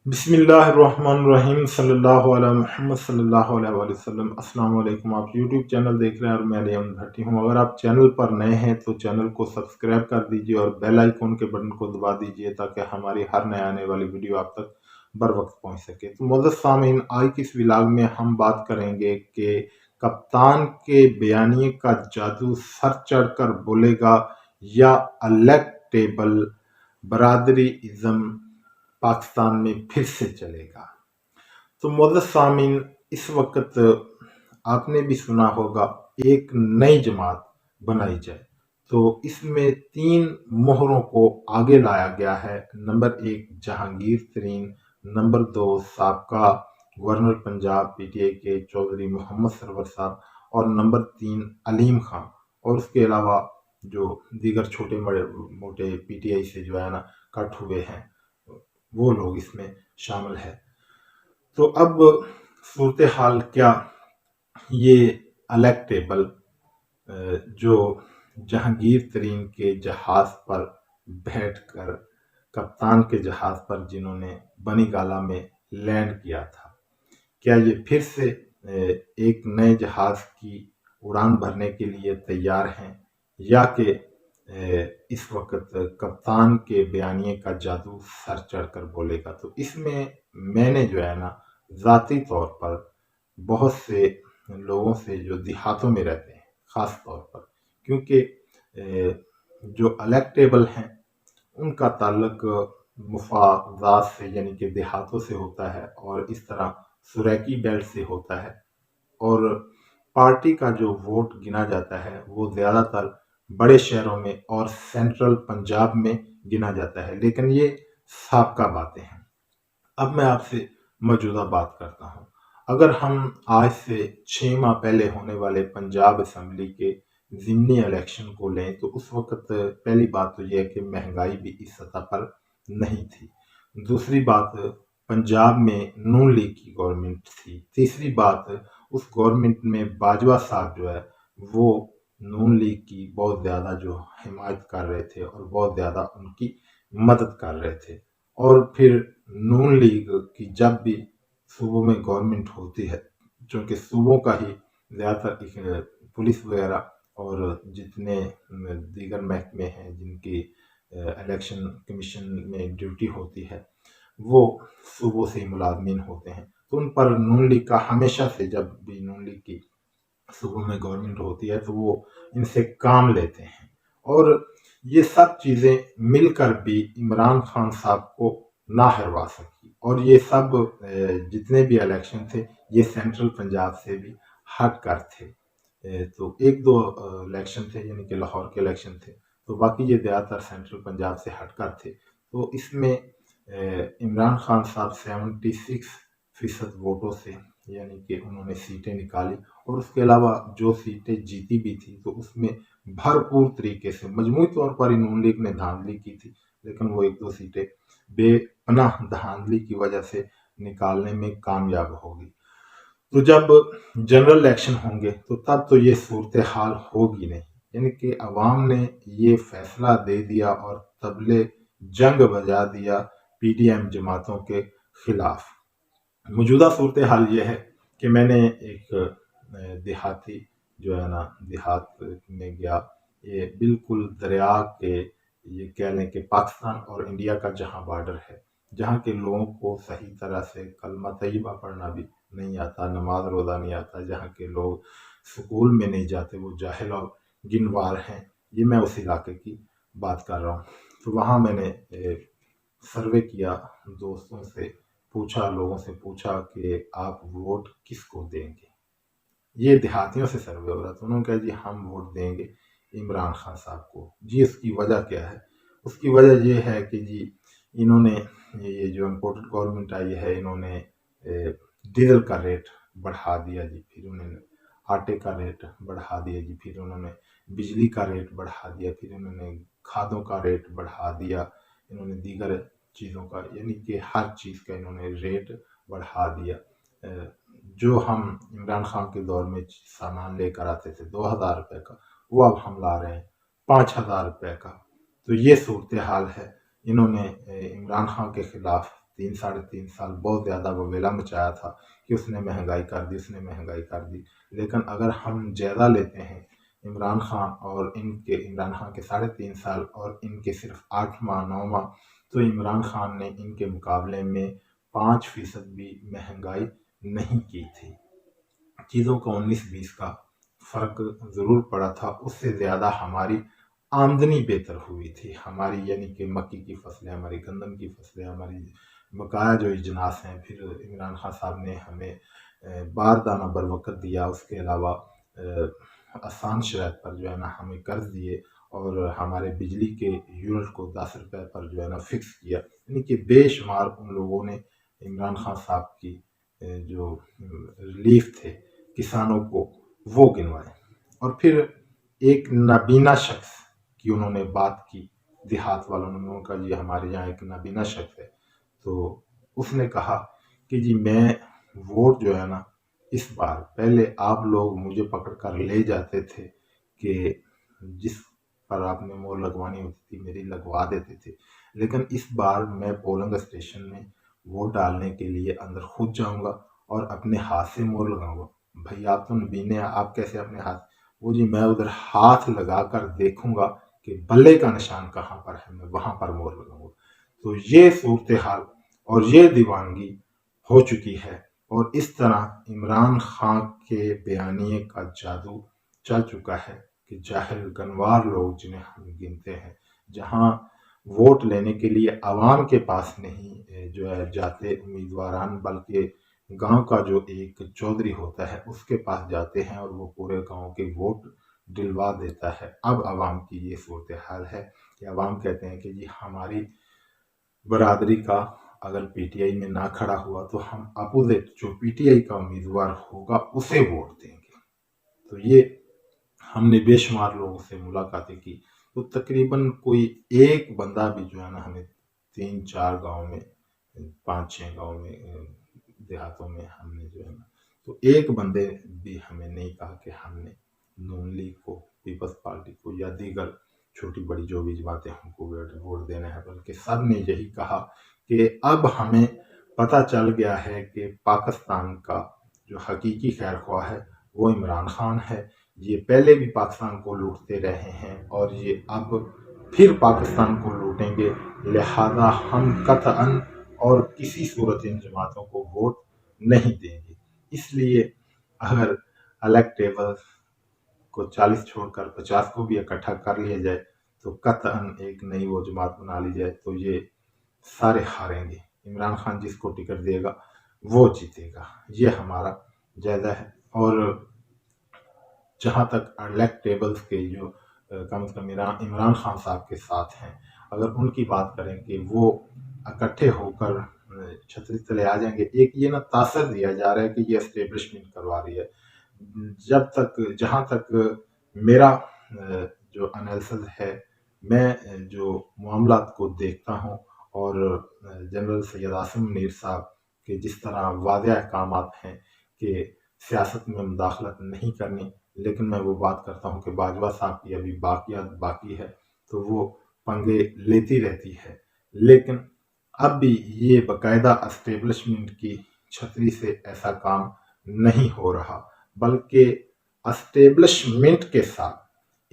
बिस्मिल्लाहिर्रहमानिर्रहीम सल्लल्लाहु अला मुहम्मद सल्लल्लाहु अलैहि वसल्लम। अस्सलाम वालेकुम। आप यूट्यूब चैनल देख रहे हैं और मैं अलियम भट्टी हूँ। अगर आप चैनल पर नए हैं तो चैनल को सब्सक्राइब कर दीजिए और बेल आइकन के बटन को दबा दीजिए ताकि हमारी हर नए आने वाली वीडियो आप तक बर वक्त पहुँच सके। तो मोअज़्ज़ज़ सामीन, आज की इस व्लॉग में हम बात करेंगे कि कप्तान के बयानिए का जादू सर चढ़कर बोलेगा या इलेक्टेबल बरादरी इज़्म पाकिस्तान में फिर से चलेगा। तो मोअज़्ज़ज़ सामीन, इस वक्त आपने भी सुना होगा एक नई जमात बनाई जाए, तो इसमें 3 मोहरों को आगे लाया गया है। नंबर 1 जहांगीर तरीन, नंबर 2 साबका गवर्नर पंजाब पीटीआई के चौधरी मोहम्मद सरवर साहब और नंबर 3 अलीम खान। और उसके अलावा जो दीगर छोटे मोटे पीटीआई से जो है ना कट हुए हैं वो लोग इसमें शामिल है। तो अब सूरत हाल क्या, ये इलेक्टेबल जो जहांगीर तरीन के जहाज पर बैठकर कप्तान के जहाज पर जिन्होंने बनी गाला में लैंड किया था, क्या ये फिर से एक नए जहाज की उड़ान भरने के लिए तैयार हैं या कि इस वक्त कप्तान के बयानिए का जादू सर चढ़कर बोलेगा। तो इसमें मैंने जो है ना ज़ाती तौर पर बहुत से लोगों से जो देहातों में रहते हैं ख़ास तौर पर, क्योंकि जो इलेक्टेबल हैं उनका ताल्लुक मुफादात से यानी कि देहातों से होता है और इस तरह सुरैकी बेल्ट से होता है। और पार्टी का जो वोट गिना जाता है वो ज़्यादातर बड़े शहरों में और सेंट्रल पंजाब में गिना जाता है, लेकिन ये साबका बातें हैं। अब मैं आपसे मौजूदा बात करता हूँ। अगर हम आज से 6 माह पहले होने वाले पंजाब असम्बली के ज़िमनी इलेक्शन को लें तो उस वक्त पहली बात तो यह है कि महंगाई भी इस सतह पर नहीं थी। दूसरी बात, पंजाब में नून लीग की गवर्नमेंट थी। तीसरी बात, उस गवर्नमेंट में बाजवा साहब जो है वो नून लीग की बहुत ज़्यादा जो हिमायत कर रहे थे और बहुत ज़्यादा उनकी मदद कर रहे थे। और फिर नून लीग की जब भी सूबों में गवर्नमेंट होती है, चूँकि सूबों का ही ज़्यादातर पुलिस वगैरह और जितने दीगर महकमे हैं जिनकी इलेक्शन कमीशन में ड्यूटी होती है वो सूबों से ही मुलाजमीन होते हैं, तो उन पर नून लीग का हमेशा से, जब भी नून लीग की सूबों में गवर्नमेंट होती है तो वो इनसे काम लेते हैं। और ये सब चीज़ें मिलकर भी इमरान खान साहब को ना हरवा सकी। और ये सब जितने भी इलेक्शन थे ये सेंट्रल पंजाब से भी हट कर थे। तो 1-2 इलेक्शन थे यानी कि लाहौर के इलेक्शन थे, तो बाकी ये ज़्यादातर सेंट्रल पंजाब से हट कर थे। तो इसमें इमरान खान साहब 76% वोटों से यानी कि उन्होंने सीटें निकाली। और उसके अलावा जो सीटें जीती भी थी तो उसमें भरपूर तरीके से मजमूई तौर पर ही नून लीग ने धांधली की थी, लेकिन वो 1-2 सीटें बेपनाह धांधली की वजह से निकालने में कामयाब होगी। तो जब जनरल इलेक्शन होंगे तो तब तो ये सूरत हाल होगी नहीं, यानी कि अवाम ने ये फैसला दे दिया और तबले जंग बजा दिया पीडीएम जमातों के खिलाफ। मौजूदा सूरत हाल ये है कि मैंने एक देहाती जो है ना देहात में गया, ये बिल्कुल दरिया के, ये कह लें कि पाकिस्तान और इंडिया का जहाँ बॉर्डर है, जहाँ के लोगों को सही तरह से कलमा तैयबा पढ़ना भी नहीं आता, नमाज रोज़ा नहीं आता, जहाँ के लोग स्कूल में नहीं जाते, वो जाहिल और गिनवार हैं। ये मैं उस इलाके की बात कर रहा हूँ। तो वहाँ मैंने सर्वे किया, दोस्तों से पूछा, लोगों से पूछा कि आप वोट किसको देंगे। ये देहातियों से सर्वे हो रहा था। उन्होंने कहा जी हम वोट देंगे इमरान खान साहब को। जी उसकी वजह क्या है? उसकी वजह ये है कि जी इन्होंने ये जो इम्पोर्टेड गवर्नमेंट आई है, इन्होंने डीजल का रेट बढ़ा दिया जी, फिर उन्होंने आटे का रेट बढ़ा दिया जी, फिर उन्होंने बिजली का रेट बढ़ा दिया, फिर उन्होंने खादों का रेट बढ़ा दिया, इन्होंने दीगर चीज़ों का, यानी कि हर चीज़ का इन्होंने रेट बढ़ा दिया। जो हम इमरान खान के दौर में सामान लेकर आते थे 2000 रुपये का, वो अब हम ला रहे हैं 5000 रुपये का। तो ये सूरत हाल है। इन्होंने इमरान खान के खिलाफ 3 साढ़े 3 साल बहुत ज़्यादा वबेला मचाया था कि उसने महंगाई कर दी, उसने महंगाई कर दी। लेकिन अगर हम जायज़ा लेते हैं इमरान खान के साढ़े 3 साल और इनके सिर्फ 8 माह 9 माह, तो इमरान खान ने इनके मुकाबले में 5% भी महंगाई नहीं की थी। चीज़ों का 19-20 का फ़र्क ज़रूर पड़ा था। उससे ज़्यादा हमारी आमदनी बेहतर हुई थी हमारी, यानी कि मक्की की फसलें, हमारी गंदम की फसलें, हमारी बकाया जो इजनास हैं। फिर इमरान खान साहब ने हमें बारदाना बर वक़्त दिया, उसके अलावा आसान शराइत पर जो है ना हमें कर्ज दिए और हमारे बिजली के यूनिट को 10 रुपए पर जो है ना फिक्स किया। यानी कि बेशुमार उन लोगों ने इमरान खान साहब की जो रिलीफ थे किसानों को वो गिनवाए। और फिर एक नाबीना शख्स की उन्होंने बात की, देहात वालों ने उनका, जी हमारे यहाँ एक नाबीना शख्स है, तो उसने कहा कि जी मैं वोट जो है ना इस बार, पहले आप लोग मुझे पकड़ कर ले जाते थे कि जिस पर आपने मोहर लगवानी होती थी मेरी लगवा देते थे, लेकिन इस बार मैं पोलिंग स्टेशन में वोट डालने के लिए अंदर खुद जाऊंगा और अपने हाथ से मोहर लगाऊंगा। भाई आप तो नबीने, आप कैसे अपने हाथ? वो जी मैं उधर हाथ लगा कर देखूंगा कि बल्ले का निशान कहाँ पर है, मैं वहां पर मोहर लगाऊंगा। तो ये सूरत हाल और ये दीवानगी हो चुकी है। और इस तरह इमरान खान के बयानिए का जादू चल चुका है कि जाहिल गनवार लोग जिन्हें हम गिनते हैं, जहां वोट लेने के लिए आवाम के पास नहीं जो है जाते उम्मीदवारान, बल्कि गांव का जो एक चौधरी होता है उसके पास जाते हैं और वो पूरे गांव के वोट दिलवा देता है। अब आवाम की ये सूरत हाल है कि आवाम कहते हैं कि जी हमारी बरादरी का अगर पीटीआई में ना खड़ा हुआ तो हम अपोजिट जो पीटीआई का उम्मीदवार होगा उसे वोट देंगे। तो ये हमने बेशुमार लोगों से मुलाकातें की, तो तकरीबन कोई एक बंदा भी जो है ना, हमें 3-4 गांव में, 5-6 गांव में, देहातों में हमने जो है ना, तो एक बंदे भी हमें नहीं कहा कि हमने नून लीग को, पीपल्स पार्टी को या दीगर छोटी बड़ी जो भी जमातें हमको वोट देना है, बल्कि सब ने यही कहा कि अब हमें पता चल गया है कि पाकिस्तान का जो हकीकी खैर ख्वाह है वो इमरान खान है। ये पहले भी पाकिस्तान को लूटते रहे हैं और ये अब फिर पाकिस्तान को लूटेंगे, लिहाजा हम कतअन और किसी सूरत इन जमातों को वोट नहीं देंगे। इसलिए अगर इलेक्टेबल को 40 छोड़कर 50 को भी इकट्ठा कर लिया जाए तो कतअन एक नई वो जमात बना ली जाए तो ये सारे हारेंगे। इमरान खान जिसको टिकट देगा वो जीतेगा, ये हमारा जायजा है। और जहाँ तक इलेक्टेबल्स के जो कम से कम इमरान खान साहब के साथ हैं, अगर उनकी बात करें कि वो इकट्ठे होकर छतरी तले आ जाएंगे, एक ये ना तासर दिया जा रहा है कि ये एस्टेब्लिशमेंट करवा रही है। जब तक, जहाँ तक मेरा जो एनालिसिस है, मैं जो मामलात को देखता हूँ और जनरल सैयद आसिम मुनीर साहब के जिस तरह वाज़ेह अहकामात हैं कि सियासत में मुदाखलत नहीं करनी, लेकिन मैं वो बात करता हूँ कि बाजवा साहब की अभी बाकियात बाकी है तो वो पंगे लेती रहती है। लेकिन अब भी ये बाकायदा एस्टेब्लिशमेंट की छतरी से ऐसा काम नहीं हो रहा, बल्कि एस्टेब्लिशमेंट के साथ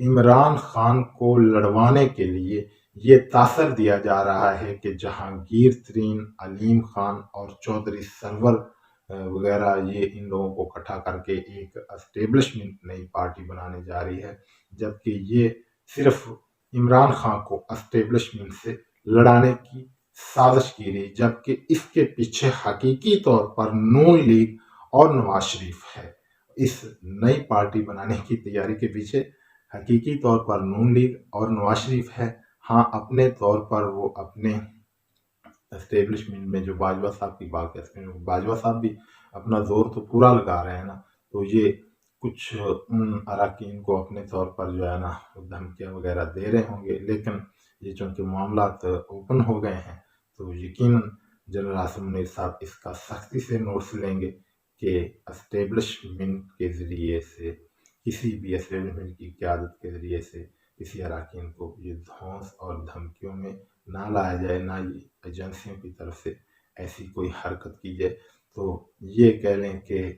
इमरान खान को लड़वाने के लिए ये तासर दिया जा रहा है कि जहांगीर तरीन, अलीम खान और चौधरी सरवर वगैरह ये इन लोगों को इकट्ठा करके एक एस्टेब्लिशमेंट नई पार्टी बनाने जा रही है, जबकि ये सिर्फ इमरान खान को एस्टेब्लिशमेंट से लड़ाने की साजिश की रही, जबकि इसके पीछे हकीकी तौर पर नून लीग और नवाज शरीफ है। इस नई पार्टी बनाने की तैयारी के पीछे हकीकी तौर पर नून लीग और नवाज शरीफ है। हाँ, अपने तौर पर वो अपने एस्टेब्लिशमेंट में जो बाजवा साहब की बात करते हैं, बाजवा साहब भी अपना जोर तो पूरा लगा रहे हैं ना, तो ये कुछ उन अरकान को अपने तौर पर जो है ना धमकियाँ वगैरह दे रहे होंगे, लेकिन ये चूँकि मामलात ओपन हो गए हैं तो यकीनन जनरल आसिम मुनीर साहब इसका सख्ती से नोट्स लेंगे कि एस्टेब्लिशमेंट के ज़रिए से, किसी भी एस्टेब्लिशमेंट की क़यादत के ज़रिए से किसी अरकान को ये धौंस और धमकियों में ना लाया जाए, ना ये एजेंसियों की तरफ से ایسی کوئی حرکت کی جائے تو یہ کہہ لیں کہ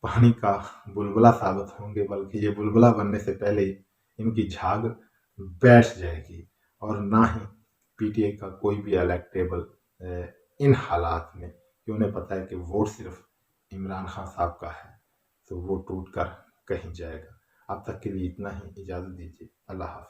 پانی کا بلبلہ ثابت ہوں گے، بلکہ یہ بلبلہ بننے سے پہلے ہی ان کی جھاگ بیٹھ جائے گی، اور نہ ہی پی ٹی آئی کا کوئی بھی الیکٹیبل ان حالات میں، کہ انہیں پتہ ہے کہ ووٹ صرف عمران خان صاحب کا ہے، تو وہ ٹوٹ کر کہیں جائے گا۔ اب تک کے لیے اتنا ہی، اجازت دیجیے، اللہ حافظ۔